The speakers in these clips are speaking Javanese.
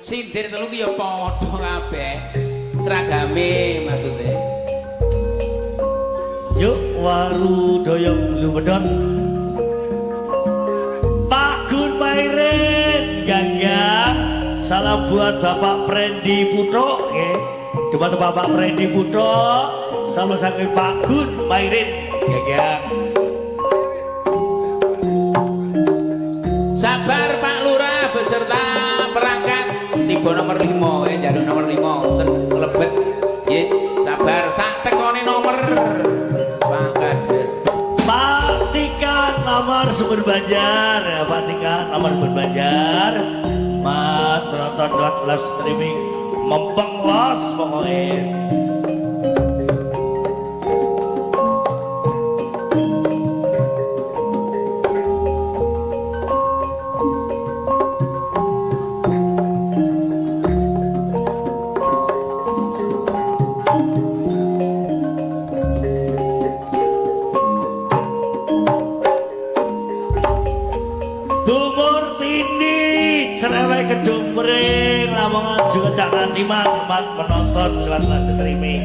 Sindir telu ki ya padha kabeh. Seragame maksudnya. Yuk waru doyong lumedot. Pak Gun Mairin Ganggang. Salam buat Bapak Prendi Putok ya. Buat Bapak Prendi Putok. Salam saking Pak Gun Mairin Ganggang. Sabar Pak Lurah beserta perangkat tiba nomor 5 ya, jalur nomor 5 wonten lebet. Nggih, sabar sak tekone nomor Pak Kades. Pak Tika nomor Sumber Banjar ya, Pak Tika nomor Sumber Banjar. Mat menonton live streaming mempeng los pokoknya. Lamongan juga jangan teman menonton lewat live streaming.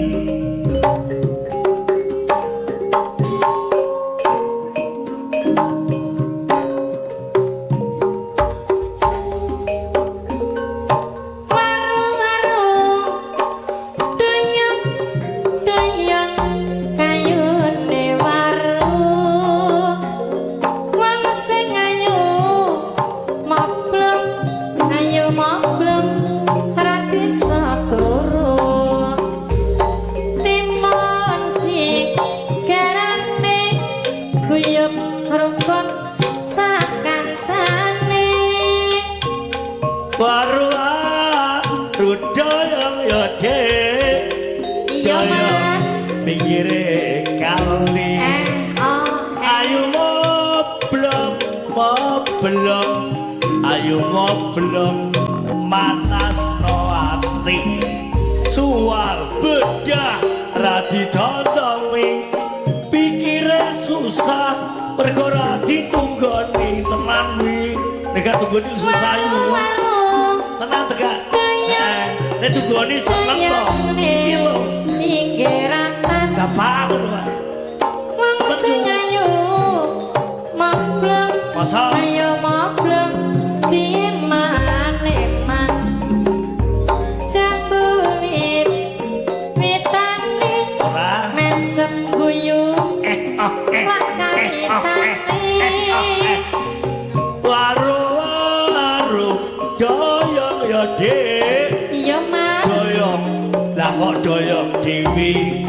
Belum manas no ati suar bedah radi dodongi pikire susah perkara ditunggoni tenan wi nek tunggoni susah yo tenang tegak nek tunggoni seneng to iki lho pinggiratan gampang wong sing ayu mableng masa ayo mableng doyong dewi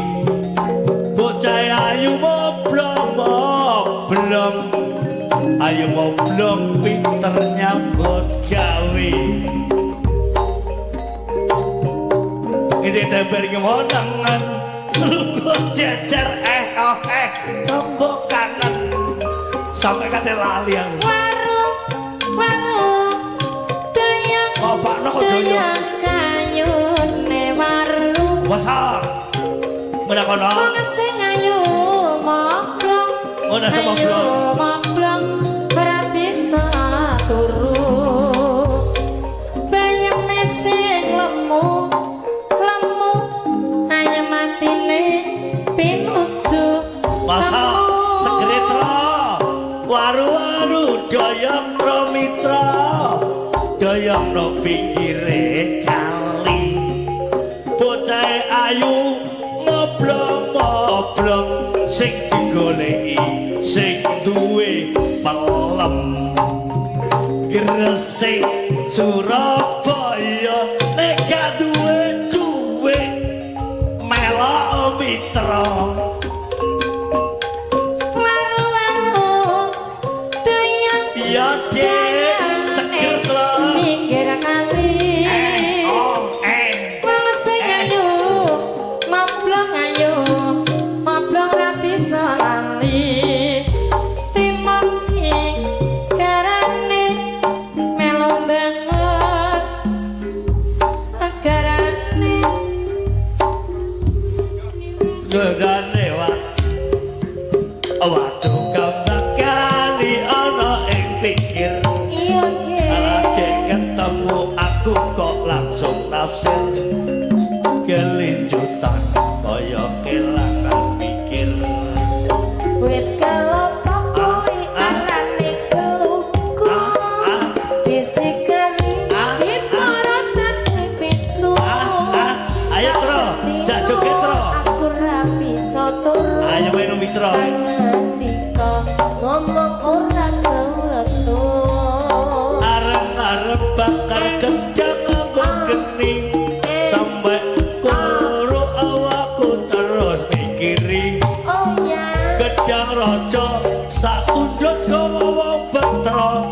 bocah ayu moblong ayu moblong pinter nyambut gawe ini temper ngemonangan lu jejer tombok kanan sampai kate lali aku warung doyong bapak no doyong Wasa, mana kono? Wong sing ayu moblong, ora moblong, ora bisa turu. Bayane sing lemu, ayo matine pinuju. Wasa, segretro, waru-waru doyong ro mitra, doyong ro pinggire kali. Bocah ayu ngoblong sing digoleki sing duwe pelem Gresik Surabaya nek gak duwe duwe melok mitra waru-waru doyong ya dek seger lho minggir kali mitra nandika ngomong ora kewetu arep-arep bakar kencang nganggo geni sampai koro awakku terus mikiri oh ya gedang raja sak tunduk gawa betra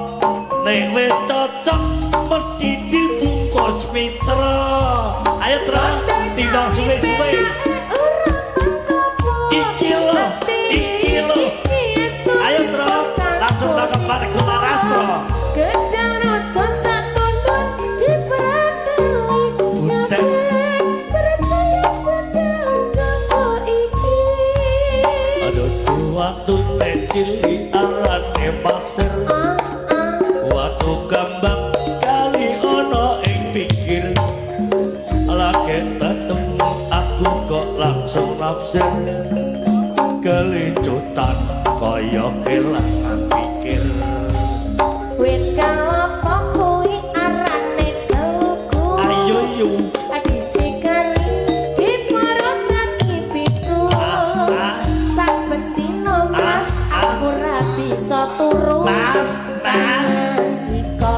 nek wis cocok mesti dibungkus mitra ayo tra timbang suwe-suwe iki lo ayo tra langsung nangkep balik ke laras bro gedang raja sak tunduk dipateli nyasih percaya pada undangku iki aduh waktu cili arane pasir waktu gambang kali ono ing pikir lagi ketemu aku kok langsung nafsir kelincutan kaya kelangan pikir wit kalapa kuwi arane teluku ayo yu disikali diparot kaki pitu saben dino mas aku ra bisa turu mas nandika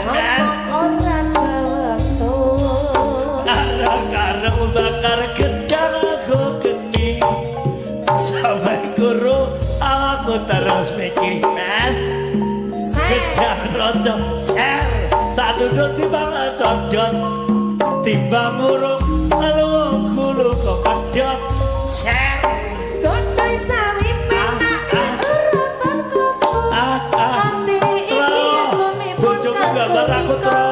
ngomong ora kewetu karang-karang bakar gedang aku geni sampai guru aku terus mikir mas gedang rojo ser satu dua timbang condot timbang urung lalu kulu kok pedot ser godhong sawi penak ora bangku ambil iki bojomu gambar aku terus